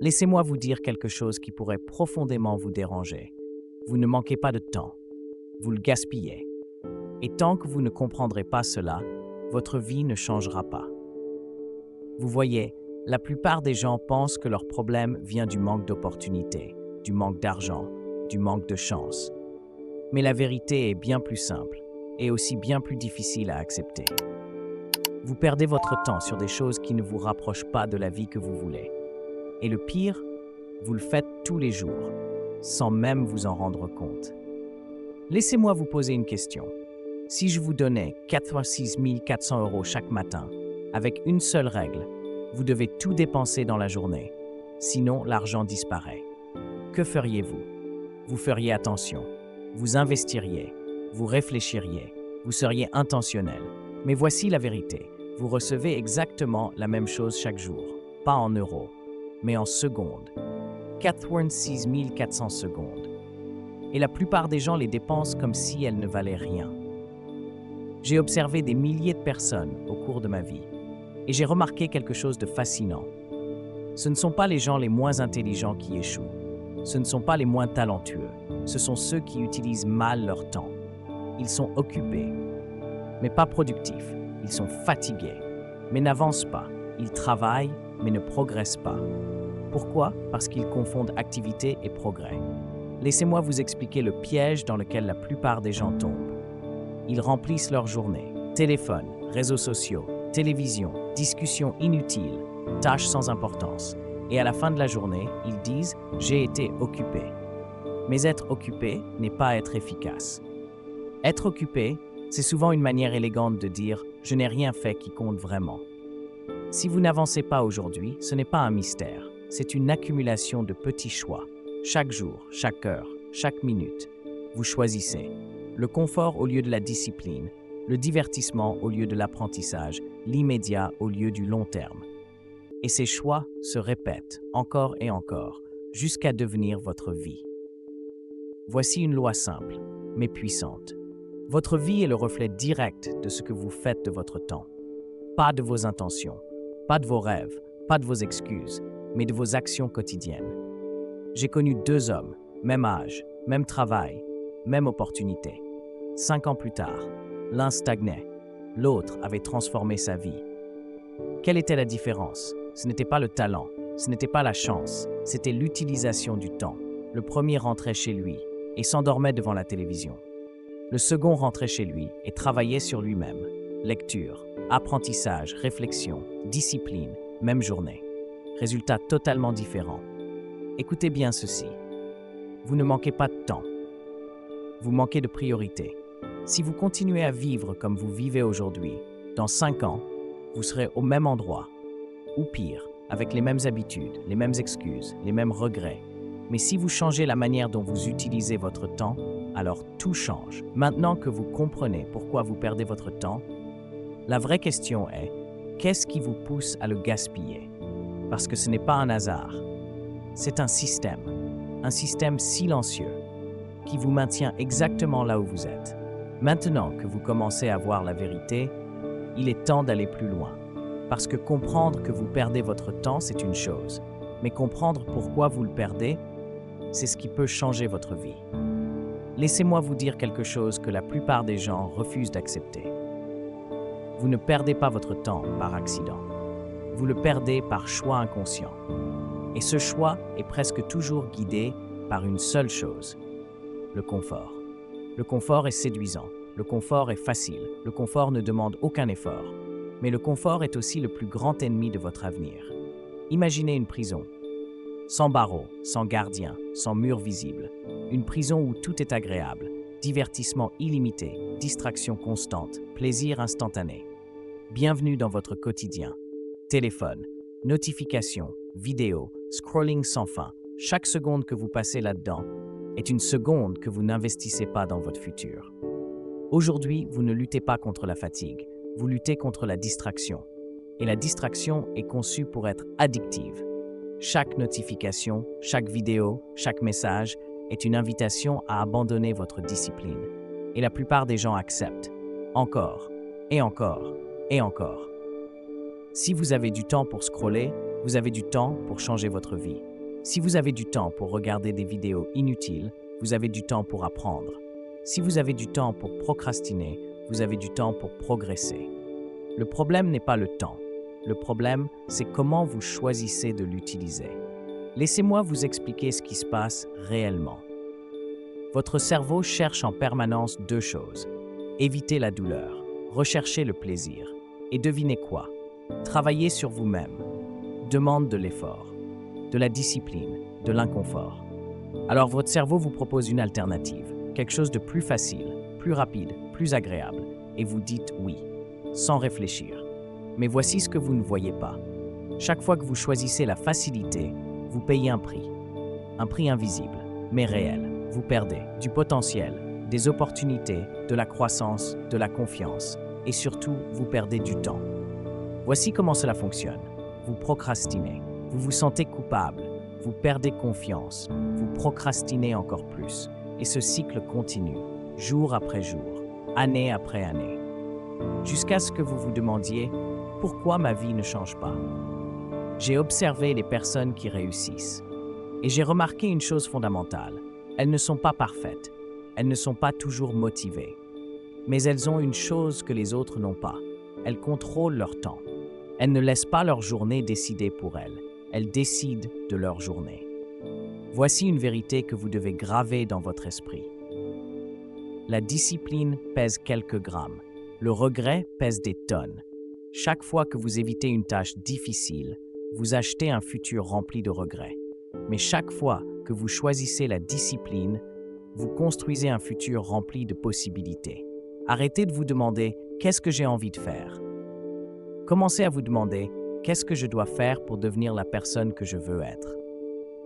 Laissez-moi vous dire quelque chose qui pourrait profondément vous déranger. Vous ne manquez pas de temps. Vous le gaspillez. Et tant que vous ne comprendrez pas cela, votre vie ne changera pas. Vous voyez, la plupart des gens pensent que leur problème vient du manque d'opportunités, du manque d'argent, du manque de chance. Mais la vérité est bien plus simple et aussi bien plus difficile à accepter. Vous perdez votre temps sur des choses qui ne vous rapprochent pas de la vie que vous voulez. Et le pire, vous le faites tous les jours, sans même vous en rendre compte. Laissez-moi vous poser une question. Si je vous donnais 86 400 € chaque matin, avec une seule règle, vous devez tout dépenser dans la journée, sinon l'argent disparaît. Que feriez-vous? Vous feriez attention, vous investiriez, vous réfléchiriez, vous seriez intentionnel. Mais voici la vérité, vous recevez exactement la même chose chaque jour, pas en euros, mais en secondes. 86 400 secondes. Et la plupart des gens les dépensent comme si elles ne valaient rien. J'ai observé des milliers de personnes au cours de ma vie et j'ai remarqué quelque chose de fascinant. Ce ne sont pas les gens les moins intelligents qui échouent. Ce ne sont pas les moins talentueux. Ce sont ceux qui utilisent mal leur temps. Ils sont occupés, mais pas productifs. Ils sont fatigués, mais n'avancent pas. Ils travaillent, mais ne progressent pas. Pourquoi? Parce qu'ils confondent activité et progrès. Laissez-moi vous expliquer le piège dans lequel la plupart des gens tombent. Ils remplissent leur journée. Téléphone, réseaux sociaux, télévision, discussions inutiles, tâches sans importance. Et à la fin de la journée, ils disent « j'ai été occupé ». Mais être occupé n'est pas être efficace. Être occupé, c'est souvent une manière élégante de dire « je n'ai rien fait qui compte vraiment ». Si vous n'avancez pas aujourd'hui, ce n'est pas un mystère. C'est une accumulation de petits choix. Chaque jour, chaque heure, chaque minute, vous choisissez le confort au lieu de la discipline, le divertissement au lieu de l'apprentissage, l'immédiat au lieu du long terme. Et ces choix se répètent encore et encore, jusqu'à devenir votre vie. Voici une loi simple, mais puissante. Votre vie est le reflet direct de ce que vous faites de votre temps. Pas de vos intentions, pas de vos rêves, pas de vos excuses, mais de vos actions quotidiennes. J'ai connu 2 hommes, même âge, même travail, même opportunité. 5 ans plus tard, l'un stagnait, l'autre avait transformé sa vie. Quelle était la différence? Ce n'était pas le talent, ce n'était pas la chance, c'était l'utilisation du temps. Le premier rentrait chez lui et s'endormait devant la télévision. Le second rentrait chez lui et travaillait sur lui-même. Lecture, apprentissage, réflexion, discipline, même journée. Résultat totalement différent. Écoutez bien ceci. Vous ne manquez pas de temps. Vous manquez de priorité. Si vous continuez à vivre comme vous vivez aujourd'hui, dans 5 ans, vous serez au même endroit, ou pire, avec les mêmes habitudes, les mêmes excuses, les mêmes regrets. Mais si vous changez la manière dont vous utilisez votre temps, alors tout change. Maintenant que vous comprenez pourquoi vous perdez votre temps, la vraie question est, qu'est-ce qui vous pousse à le gaspiller? Parce que ce n'est pas un hasard. C'est un système silencieux, qui vous maintient exactement là où vous êtes. Maintenant que vous commencez à voir la vérité, il est temps d'aller plus loin. Parce que comprendre que vous perdez votre temps, c'est une chose. Mais comprendre pourquoi vous le perdez, c'est ce qui peut changer votre vie. Laissez-moi vous dire quelque chose que la plupart des gens refusent d'accepter. Vous ne perdez pas votre temps par accident. Vous le perdez par choix inconscient. Et ce choix est presque toujours guidé par une seule chose, le confort. Le confort est séduisant, le confort est facile, le confort ne demande aucun effort. Mais le confort est aussi le plus grand ennemi de votre avenir. Imaginez une prison. Sans barreaux, sans gardien, sans mur visible. Une prison où tout est agréable, divertissement illimité, distraction constante, plaisir instantané. Bienvenue dans votre quotidien. Téléphone, notifications, vidéos, scrolling sans fin. Chaque seconde que vous passez là-dedans est une seconde que vous n'investissez pas dans votre futur. Aujourd'hui, vous ne luttez pas contre la fatigue, vous luttez contre la distraction. Et la distraction est conçue pour être addictive. Chaque notification, chaque vidéo, chaque message est une invitation à abandonner votre discipline. Et la plupart des gens acceptent. Encore, et encore, et encore. Si vous avez du temps pour scroller, vous avez du temps pour changer votre vie. Si vous avez du temps pour regarder des vidéos inutiles, vous avez du temps pour apprendre. Si vous avez du temps pour procrastiner, vous avez du temps pour progresser. Le problème n'est pas le temps. Le problème, c'est comment vous choisissez de l'utiliser. Laissez-moi vous expliquer ce qui se passe réellement. Votre cerveau cherche en permanence deux choses. Éviter la douleur, rechercher le plaisir. Et devinez quoi? Travailler sur vous-même demande de l'effort, de la discipline, de l'inconfort. Alors votre cerveau vous propose une alternative, quelque chose de plus facile, plus rapide, plus agréable, et vous dites oui, sans réfléchir. Mais voici ce que vous ne voyez pas. Chaque fois que vous choisissez la facilité, vous payez un prix invisible, mais réel. Vous perdez du potentiel, des opportunités, de la croissance, de la confiance, et surtout, vous perdez du temps. Voici comment cela fonctionne. Vous procrastinez, vous vous sentez coupable, vous perdez confiance, vous procrastinez encore plus, et ce cycle continue, jour après jour, année après année, jusqu'à ce que vous vous demandiez « Pourquoi ma vie ne change pas ?» J'ai observé les personnes qui réussissent, et j'ai remarqué une chose fondamentale. Elles ne sont pas parfaites, elles ne sont pas toujours motivées, mais elles ont une chose que les autres n'ont pas. Elles contrôlent leur temps. Elles ne laissent pas leur journée décider pour elles. Elles décident de leur journée. Voici une vérité que vous devez graver dans votre esprit. La discipline pèse quelques grammes. Le regret pèse des tonnes. Chaque fois que vous évitez une tâche difficile, vous achetez un futur rempli de regrets. Mais chaque fois que vous choisissez la discipline, vous construisez un futur rempli de possibilités. Arrêtez de vous demander « Qu'est-ce que j'ai envie de faire ?» Commencez à vous demander « Qu'est-ce que je dois faire pour devenir la personne que je veux être ?»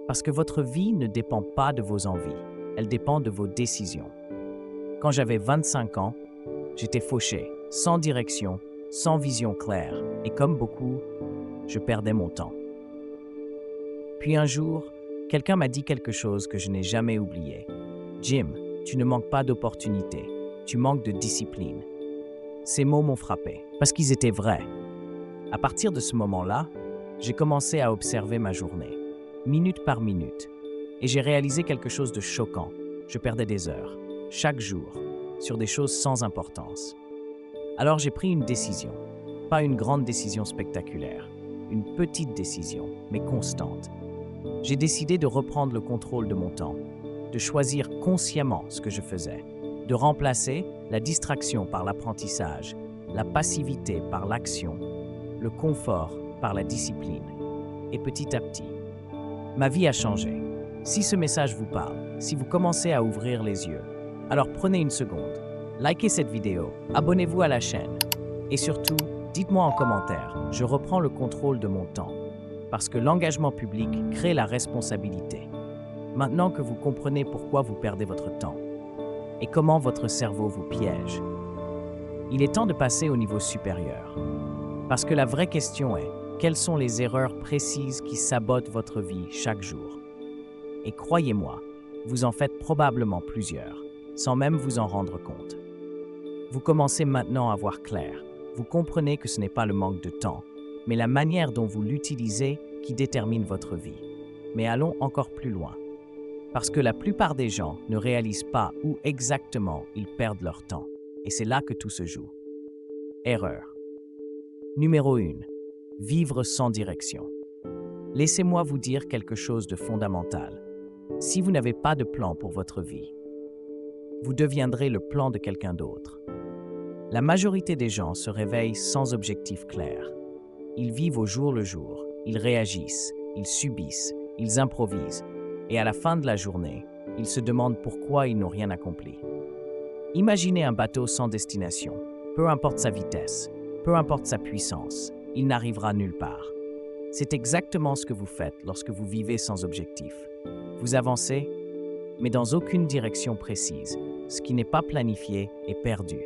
Parce que votre vie ne dépend pas de vos envies, elle dépend de vos décisions. Quand j'avais 25 ans, j'étais fauché, sans direction, sans vision claire, et comme beaucoup, je perdais mon temps. Puis un jour, quelqu'un m'a dit quelque chose que je n'ai jamais oublié. « Jim, tu ne manques pas d'opportunités, tu manques de discipline. » Ces mots m'ont frappé, parce qu'ils étaient vrais. À partir de ce moment-là, j'ai commencé à observer ma journée, minute par minute, et j'ai réalisé quelque chose de choquant. Je perdais des heures, chaque jour, sur des choses sans importance. Alors j'ai pris une décision, pas une grande décision spectaculaire, une petite décision, mais constante. J'ai décidé de reprendre le contrôle de mon temps, de choisir consciemment ce que je faisais, de remplacer la distraction par l'apprentissage, la passivité par l'action, le confort par la discipline. Et petit à petit, ma vie a changé. Si ce message vous parle, si vous commencez à ouvrir les yeux, alors prenez une seconde, likez cette vidéo, abonnez-vous à la chaîne et surtout, dites-moi en commentaire, je reprends le contrôle de mon temps parce que l'engagement public crée la responsabilité. Maintenant que vous comprenez pourquoi vous perdez votre temps et comment votre cerveau vous piège, il est temps de passer au niveau supérieur. Parce que la vraie question est, quelles sont les erreurs précises qui sabotent votre vie chaque jour? Et croyez-moi, vous en faites probablement plusieurs, sans même vous en rendre compte. Vous commencez maintenant à voir clair. Vous comprenez que ce n'est pas le manque de temps, mais la manière dont vous l'utilisez qui détermine votre vie. Mais allons encore plus loin. Parce que la plupart des gens ne réalisent pas où exactement ils perdent leur temps. Et c'est là que tout se joue. Erreur. Numéro 1. Vivre sans direction. Laissez-moi vous dire quelque chose de fondamental. Si vous n'avez pas de plan pour votre vie, vous deviendrez le plan de quelqu'un d'autre. La majorité des gens se réveillent sans objectif clair. Ils vivent au jour le jour, ils réagissent, ils subissent, ils improvisent, et à la fin de la journée, ils se demandent pourquoi ils n'ont rien accompli. Imaginez un bateau sans destination. Peu importe sa vitesse, peu importe sa puissance, il n'arrivera nulle part. C'est exactement ce que vous faites lorsque vous vivez sans objectif. Vous avancez, mais dans aucune direction précise. Ce qui n'est pas planifié est perdu.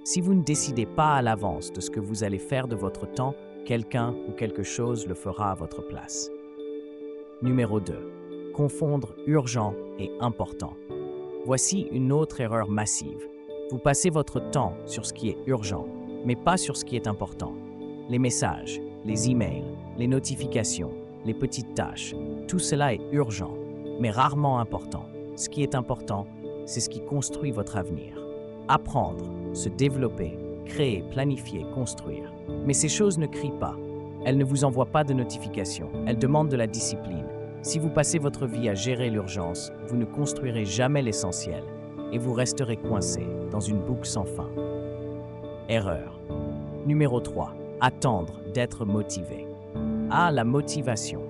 Si vous ne décidez pas à l'avance de ce que vous allez faire de votre temps, quelqu'un ou quelque chose le fera à votre place. Numéro 2. Confondre urgent et important. Voici une autre erreur massive. Vous passez votre temps sur ce qui est urgent, mais pas sur ce qui est important. Les messages, les emails, les notifications, les petites tâches. Tout cela est urgent, mais rarement important. Ce qui est important, c'est ce qui construit votre avenir. Apprendre, se développer, créer, planifier, construire. Mais ces choses ne crient pas. Elles ne vous envoient pas de notifications. Elles demandent de la discipline. Si vous passez votre vie à gérer l'urgence, vous ne construirez jamais l'essentiel et vous resterez coincé dans une boucle sans fin. Erreur. Numéro 3. Attendre d'être motivé. Ah, la motivation.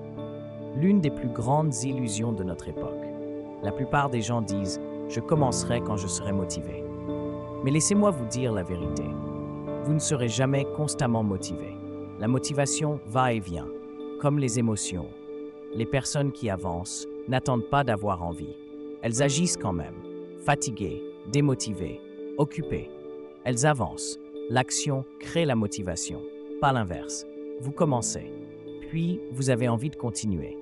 L'une des plus grandes illusions de notre époque. La plupart des gens disent « je commencerai quand je serai motivé ». Mais laissez-moi vous dire la vérité. Vous ne serez jamais constamment motivé. La motivation va et vient, comme les émotions. Les personnes qui avancent n'attendent pas d'avoir envie. Elles agissent quand même, fatiguées, démotivées, occupées. Elles avancent. L'action crée la motivation, pas l'inverse. Vous commencez, puis vous avez envie de continuer.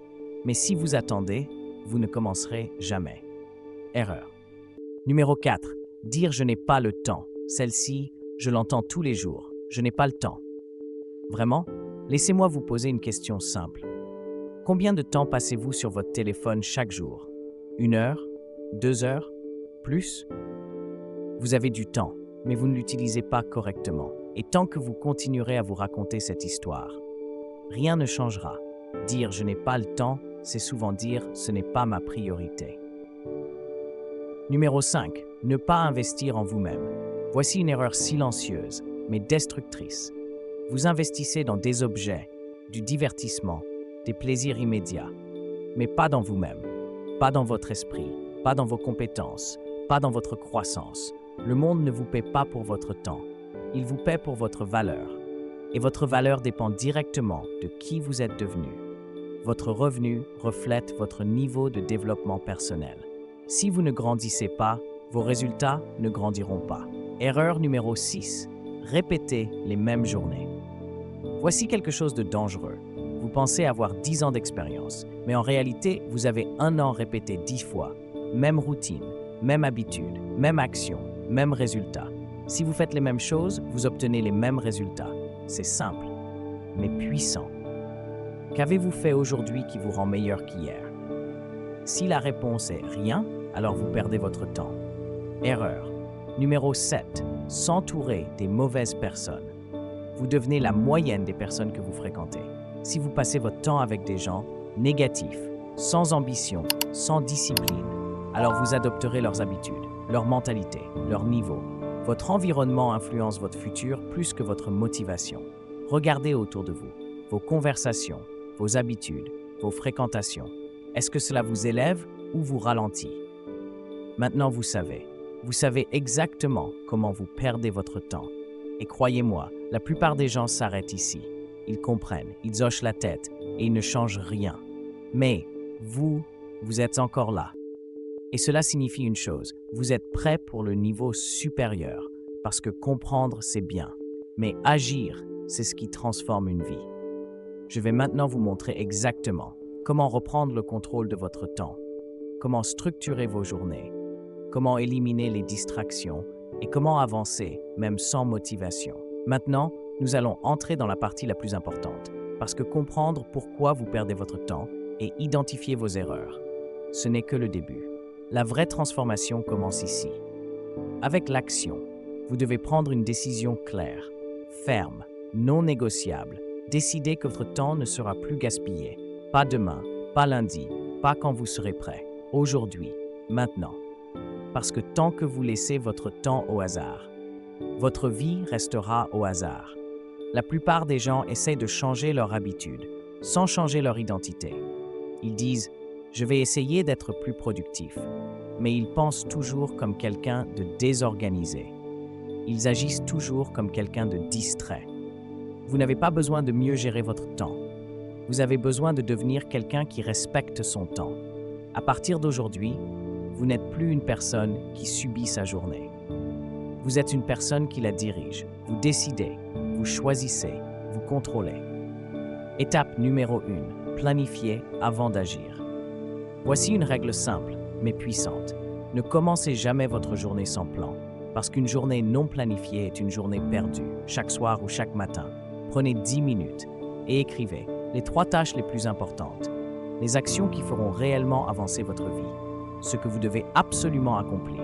Mais si vous attendez, vous ne commencerez jamais. Erreur. Numéro 4. Dire « je n'ai pas le temps ». Celle-ci, je l'entends tous les jours. Je n'ai pas le temps. Vraiment? Laissez-moi vous poser une question simple. Combien de temps passez-vous sur votre téléphone chaque jour? 1 heure? 2 heures? Plus? Vous avez du temps, mais vous ne l'utilisez pas correctement. Et tant que vous continuerez à vous raconter cette histoire, rien ne changera. Dire « je n'ai pas le temps », c'est souvent dire « ce n'est pas ma priorité ». Numéro 5. Ne pas investir en vous-même. Voici une erreur silencieuse, mais destructrice. Vous investissez dans des objets, du divertissement, des plaisirs immédiats, mais pas dans vous-même, pas dans votre esprit, pas dans vos compétences, pas dans votre croissance. Le monde ne vous paie pas pour votre temps, il vous paie pour votre valeur. Et votre valeur dépend directement de qui vous êtes devenu. Votre revenu reflète votre niveau de développement personnel. Si vous ne grandissez pas, vos résultats ne grandiront pas. Erreur numéro 6. Répétez les mêmes journées. Voici quelque chose de dangereux. Vous pensez avoir 10 ans d'expérience, mais en réalité, vous avez 1 an répété 10 fois. Même routine, même habitude, même action, même résultat. Si vous faites les mêmes choses, vous obtenez les mêmes résultats. C'est simple, mais puissant. Qu'avez-vous fait aujourd'hui qui vous rend meilleur qu'hier? Si la réponse est rien, alors vous perdez votre temps. Erreur. Numéro 7. S'entourer des mauvaises personnes. Vous devenez la moyenne des personnes que vous fréquentez. Si vous passez votre temps avec des gens négatifs, sans ambition, sans discipline, alors vous adopterez leurs habitudes, leur mentalité, leur niveau. Votre environnement influence votre futur plus que votre motivation. Regardez autour de vous, vos conversations, vos habitudes, vos fréquentations. Est-ce que cela vous élève ou vous ralentit? Maintenant, vous savez exactement comment vous perdez votre temps. Et croyez-moi, la plupart des gens s'arrêtent ici. Ils comprennent, ils hochent la tête et ils ne changent rien. Mais vous êtes encore là. Et cela signifie une chose, vous êtes prêt pour le niveau supérieur, parce que comprendre, c'est bien. Mais agir, c'est ce qui transforme une vie. Je vais maintenant vous montrer exactement comment reprendre le contrôle de votre temps, comment structurer vos journées, comment éliminer les distractions et comment avancer, même sans motivation. Maintenant, nous allons entrer dans la partie la plus importante, parce que comprendre pourquoi vous perdez votre temps et identifier vos erreurs, ce n'est que le début. La vraie transformation commence ici. Avec l'action, vous devez prendre une décision claire, ferme, non négociable. Décidez que votre temps ne sera plus gaspillé. Pas demain, pas lundi, pas quand vous serez prêt. Aujourd'hui, maintenant. Parce que tant que vous laissez votre temps au hasard, votre vie restera au hasard. La plupart des gens essayent de changer leur habitude, sans changer leur identité. Ils disent « je vais essayer d'être plus productif », mais ils pensent toujours comme quelqu'un de désorganisé. Ils agissent toujours comme quelqu'un de distrait. Vous n'avez pas besoin de mieux gérer votre temps. Vous avez besoin de devenir quelqu'un qui respecte son temps. À partir d'aujourd'hui, vous n'êtes plus une personne qui subit sa journée. Vous êtes une personne qui la dirige. Vous décidez, vous choisissez, vous contrôlez. Étape numéro 1. Planifiez avant d'agir. Voici une règle simple, mais puissante. Ne commencez jamais votre journée sans plan, parce qu'une journée non planifiée est une journée perdue, chaque soir ou chaque matin. Prenez 10 minutes et écrivez les 3 tâches les plus importantes. les actions qui feront réellement avancer votre vie, ce que vous devez absolument accomplir.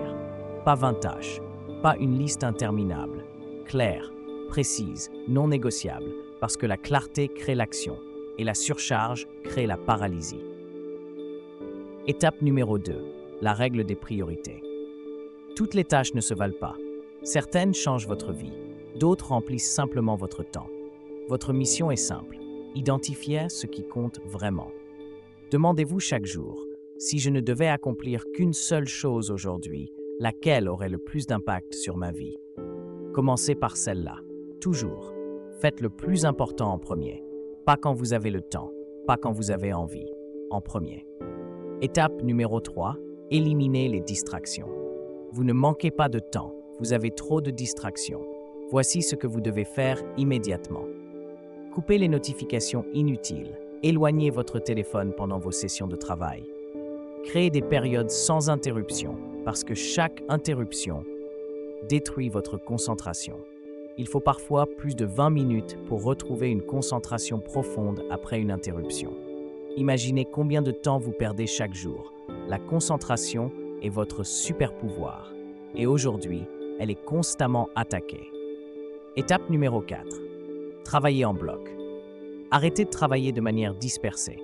Pas 20 tâches, pas une liste interminable, claire, précise, non négociable, parce que la clarté crée l'action et la surcharge crée la paralysie. Étape numéro 2, la règle des priorités. Toutes les tâches ne se valent pas. Certaines changent votre vie, d'autres remplissent simplement votre temps. Votre mission est simple, identifiez ce qui compte vraiment. Demandez-vous chaque jour, si je ne devais accomplir qu'une seule chose aujourd'hui, laquelle aurait le plus d'impact sur ma vie? Commencez par celle-là, toujours. Faites le plus important en premier, pas quand vous avez le temps, pas quand vous avez envie, en premier. Étape numéro 3, éliminez les distractions. Vous ne manquez pas de temps, vous avez trop de distractions. Voici ce que vous devez faire immédiatement. Coupez les notifications inutiles, éloignez votre téléphone pendant vos sessions de travail. Créez des périodes sans interruption, parce que chaque interruption détruit votre concentration. Il faut parfois plus de 20 minutes pour retrouver une concentration profonde après une interruption. Imaginez combien de temps vous perdez chaque jour. La concentration est votre super pouvoir. Et aujourd'hui, elle est constamment attaquée. Étape numéro 4. Travaillez en bloc. Arrêtez de travailler de manière dispersée.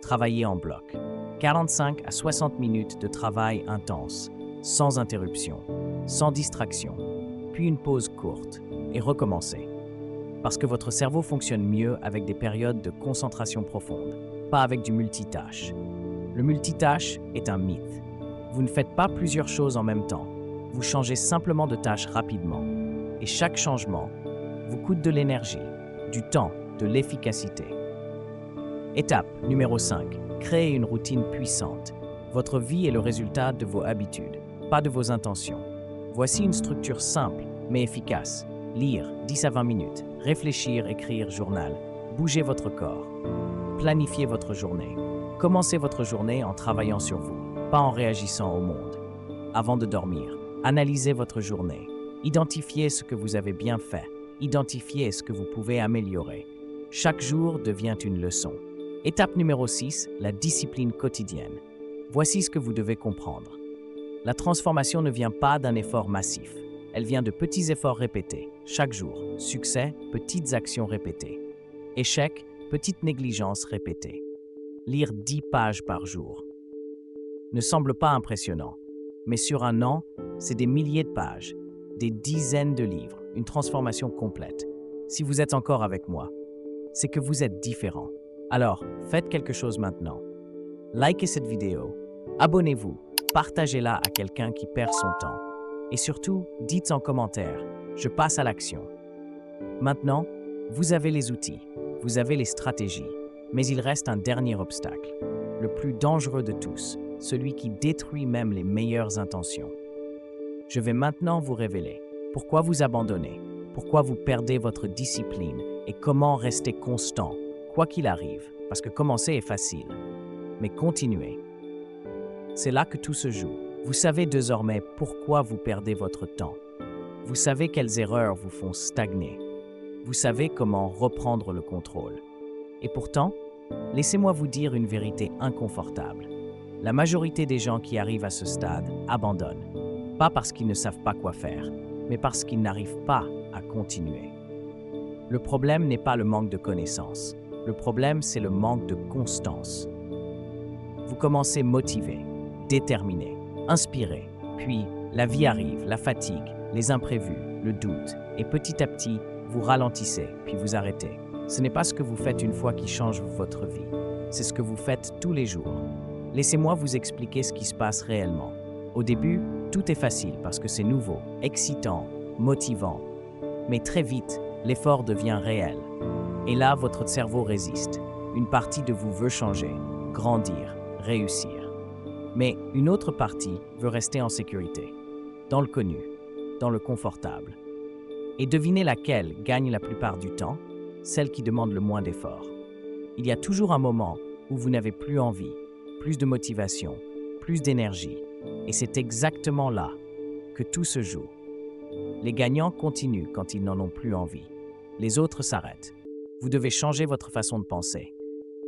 Travaillez en bloc. 45 à 60 minutes de travail intense, sans interruption, sans distraction, puis une pause courte et recommencez. Parce que votre cerveau fonctionne mieux avec des périodes de concentration profonde, pas avec du multitâche. Le multitâche est un mythe. Vous ne faites pas plusieurs choses en même temps. Vous changez simplement de tâche rapidement. Et chaque changement vous coûte de l'énergie, du temps, de l'efficacité. Étape numéro 5. Créez une routine puissante. Votre vie est le résultat de vos habitudes, pas de vos intentions. Voici une structure simple, mais efficace. Lire 10 à 20 minutes, réfléchir, écrire, journal. Bougez votre corps. Planifiez votre journée. Commencez votre journée en travaillant sur vous, pas en réagissant au monde. Avant de dormir, analysez votre journée. Identifiez ce que vous avez bien fait. Identifiez ce que vous pouvez améliorer. Chaque jour devient une leçon. Étape numéro 6, la discipline quotidienne. Voici ce que vous devez comprendre. La transformation ne vient pas d'un effort massif. Elle vient de petits efforts répétés, chaque jour. Succès, petites actions répétées. Échec, petites négligences répétées. Lire 10 pages par jour. Ne semble pas impressionnant, mais sur un an, c'est des milliers de pages, des dizaines de livres, une transformation complète. Si vous êtes encore avec moi, c'est que vous êtes différent. Alors, faites quelque chose maintenant. Likez cette vidéo, abonnez-vous, partagez-la à quelqu'un qui perd son temps. Et surtout, dites en commentaire, je passe à l'action. Maintenant, vous avez les outils, vous avez les stratégies, mais il reste un dernier obstacle, le plus dangereux de tous, celui qui détruit même les meilleures intentions. Je vais maintenant vous révéler pourquoi vous abandonnez, pourquoi vous perdez votre discipline et comment rester constant, quoi qu'il arrive, parce que commencer est facile, mais continuez. C'est là que tout se joue. Vous savez désormais pourquoi vous perdez votre temps. Vous savez quelles erreurs vous font stagner. Vous savez comment reprendre le contrôle. Et pourtant, laissez-moi vous dire une vérité inconfortable. La majorité des gens qui arrivent à ce stade abandonnent. Pas parce qu'ils ne savent pas quoi faire, mais parce qu'ils n'arrivent pas à continuer. Le problème n'est pas le manque de connaissances. Le problème, c'est le manque de constance. Vous commencez motivé, déterminé, inspiré, puis la vie arrive, la fatigue, les imprévus, le doute, et petit à petit, vous ralentissez, puis vous arrêtez. Ce n'est pas ce que vous faites une fois qui change votre vie, c'est ce que vous faites tous les jours. Laissez-moi vous expliquer ce qui se passe réellement. Au début, tout est facile parce que c'est nouveau, excitant, motivant. Mais très vite, l'effort devient réel. Et là, votre cerveau résiste. Une partie de vous veut changer, grandir, réussir. Mais une autre partie veut rester en sécurité, dans le connu, dans le confortable. Et devinez laquelle gagne la plupart du temps? Celle qui demande le moins d'efforts. Il y a toujours un moment où vous n'avez plus envie, plus de motivation, plus d'énergie. Et c'est exactement là que tout se joue. Les gagnants continuent quand ils n'en ont plus envie. Les autres s'arrêtent. Vous devez changer votre façon de penser.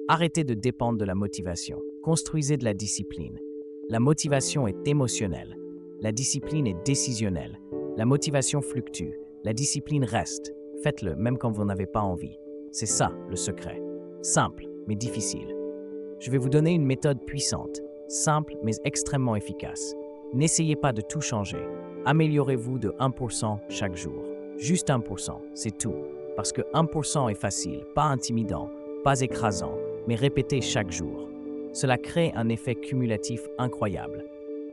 Arrêtez de dépendre de la motivation. Construisez de la discipline. La motivation est émotionnelle. La discipline est décisionnelle. La motivation fluctue. La discipline reste. Faites-le même quand vous n'avez pas envie. C'est ça le secret. Simple, mais difficile. Je vais vous donner une méthode puissante, simple mais extrêmement efficace. N'essayez pas de tout changer. Améliorez-vous de 1% chaque jour. Juste 1%, c'est tout. Parce que 1% est facile, pas intimidant, pas écrasant, mais répété chaque jour. Cela crée un effet cumulatif incroyable.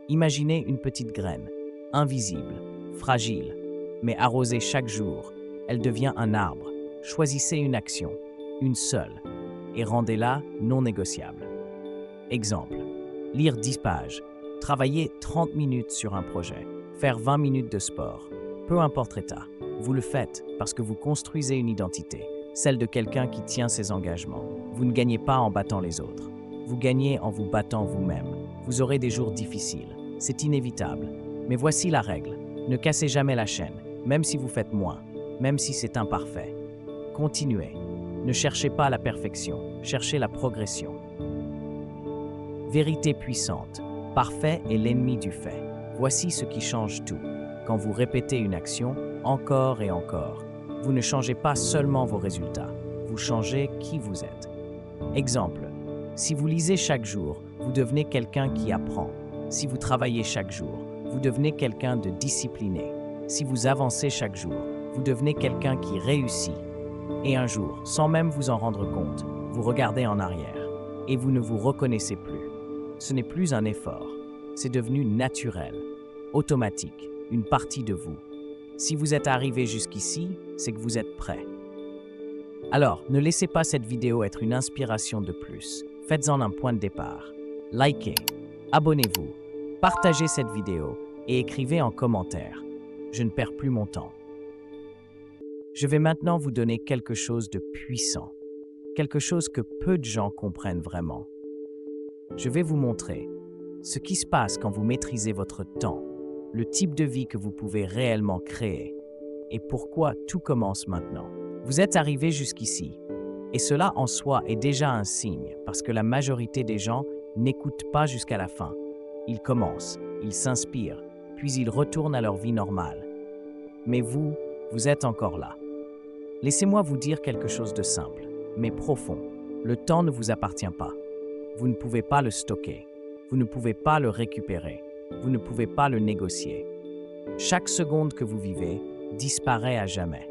Imaginez une petite graine, invisible, fragile, mais arrosée chaque jour. Elle devient un arbre. Choisissez une action, une seule, et rendez-la non négociable. Exemple, lire 10 pages, travailler 30 minutes sur un projet, faire 20 minutes de sport. Peu importe l'état, vous le faites parce que vous construisez une identité, celle de quelqu'un qui tient ses engagements. Vous ne gagnez pas en battant les autres. Vous gagnez en vous battant vous-même. Vous aurez des jours difficiles. C'est inévitable. Mais voici la règle. Ne cassez jamais la chaîne, même si vous faites moins, même si c'est imparfait. Continuez. Ne cherchez pas la perfection, cherchez la progression. Vérité puissante. Parfait est l'ennemi du fait. Voici ce qui change tout. Quand vous répétez une action, encore et encore, vous ne changez pas seulement vos résultats, vous changez qui vous êtes. Exemple, si vous lisez chaque jour, vous devenez quelqu'un qui apprend. Si vous travaillez chaque jour, vous devenez quelqu'un de discipliné. Si vous avancez chaque jour, vous devenez quelqu'un qui réussit. Et un jour, sans même vous en rendre compte, vous regardez en arrière et vous ne vous reconnaissez plus. Ce n'est plus un effort, c'est devenu naturel, automatique, une partie de vous. Si vous êtes arrivé jusqu'ici, c'est que vous êtes prêt. Alors, ne laissez pas cette vidéo être une inspiration de plus. Faites-en un point de départ. Likez, abonnez-vous, partagez cette vidéo et écrivez en commentaire. Je ne perds plus mon temps. Je vais maintenant vous donner quelque chose de puissant, quelque chose que peu de gens comprennent vraiment. Je vais vous montrer ce qui se passe quand vous maîtrisez votre temps, le type de vie que vous pouvez réellement créer et pourquoi tout commence maintenant. Vous êtes arrivé jusqu'ici et cela en soi est déjà un signe parce que la majorité des gens n'écoutent pas jusqu'à la fin. Ils commencent, ils s'inspirent, puis ils retournent à leur vie normale. Mais vous êtes encore là. Laissez-moi vous dire quelque chose de simple, mais profond. Le temps ne vous appartient pas. Vous ne pouvez pas le stocker. Vous ne pouvez pas le récupérer. Vous ne pouvez pas le négocier. Chaque seconde que vous vivez disparaît à jamais.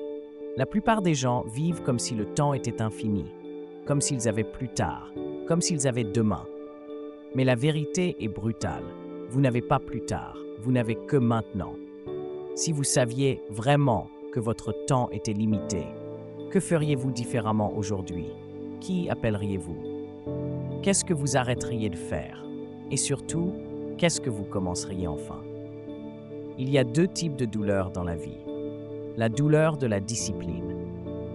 La plupart des gens vivent comme si le temps était infini, comme s'ils avaient plus tard, comme s'ils avaient demain. Mais la vérité est brutale. Vous n'avez pas plus tard, vous n'avez que maintenant. Si vous saviez vraiment que votre temps était limité, que feriez-vous différemment aujourd'hui? Qui appelleriez-vous? Qu'est-ce que vous arrêteriez de faire? Et surtout, qu'est-ce que vous commenceriez enfin? Il y a deux types de douleurs dans la vie. La douleur de la discipline,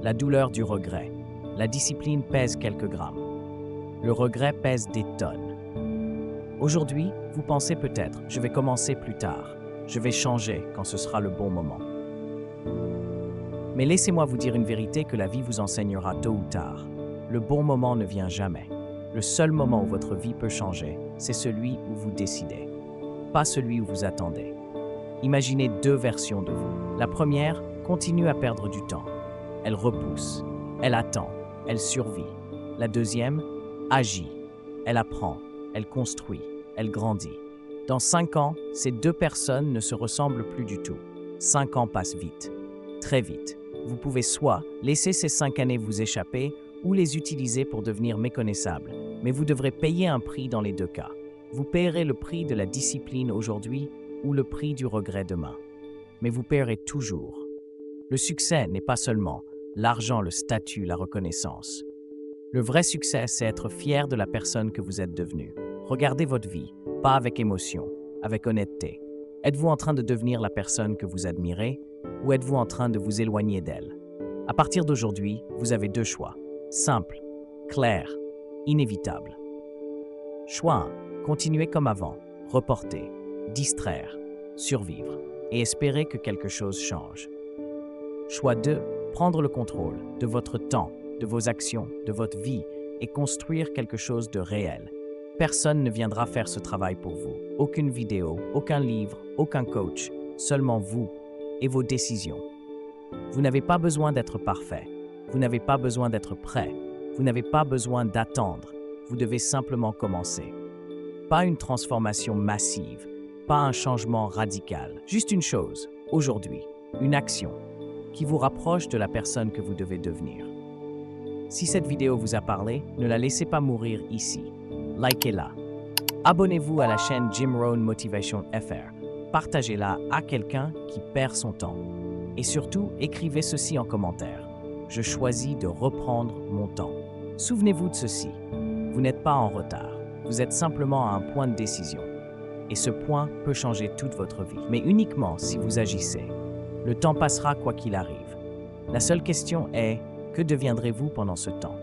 la douleur du regret. La discipline pèse quelques grammes. Le regret pèse des tonnes. Aujourd'hui, vous pensez peut-être, je vais commencer plus tard. Je vais changer quand ce sera le bon moment. Mais laissez-moi vous dire une vérité que la vie vous enseignera tôt ou tard. Le bon moment ne vient jamais. Le seul moment où votre vie peut changer, c'est celui où vous décidez, pas celui où vous attendez. Imaginez deux versions de vous. La première continue à perdre du temps. Elle repousse, elle attend, elle survit. La deuxième agit, elle apprend, elle construit, elle grandit. Dans 5 ans, ces deux personnes ne se ressemblent plus du tout. 5 ans passent vite, très vite. Vous pouvez soit laisser ces 5 années vous échapper ou les utiliser pour devenir méconnaissables, mais vous devrez payer un prix dans les deux cas. Vous paierez le prix de la discipline aujourd'hui ou le prix du regret demain. Mais vous paierez toujours. Le succès n'est pas seulement l'argent, le statut, la reconnaissance. Le vrai succès, c'est être fier de la personne que vous êtes devenue. Regardez votre vie, pas avec émotion, avec honnêteté. Êtes-vous en train de devenir la personne que vous admirez ou êtes-vous en train de vous éloigner d'elle? À partir d'aujourd'hui, vous avez deux choix. Simple, clair, inévitable. Choix 1. Continuer comme avant, reporter, distraire, survivre et espérer que quelque chose change. Choix 2. Prendre le contrôle de votre temps, de vos actions, de votre vie et construire quelque chose de réel. Personne ne viendra faire ce travail pour vous. Aucune vidéo, aucun livre, aucun coach, seulement vous et vos décisions. Vous n'avez pas besoin d'être parfait. Vous n'avez pas besoin d'être prêt. Vous n'avez pas besoin d'attendre. Vous devez simplement commencer. Pas une transformation massive, pas un changement radical. Juste une chose, aujourd'hui, une action, qui vous rapproche de la personne que vous devez devenir. Si cette vidéo vous a parlé, ne la laissez pas mourir ici. Likez-la. Abonnez-vous à la chaîne Jim Rohn Motivation FR. Partagez-la à quelqu'un qui perd son temps. Et surtout, écrivez ceci en commentaire. Je choisis de reprendre mon temps. Souvenez-vous de ceci. Vous n'êtes pas en retard. Vous êtes simplement à un point de décision. Et ce point peut changer toute votre vie. Mais uniquement si vous agissez. Le temps passera quoi qu'il arrive. La seule question est, que deviendrez-vous pendant ce temps ?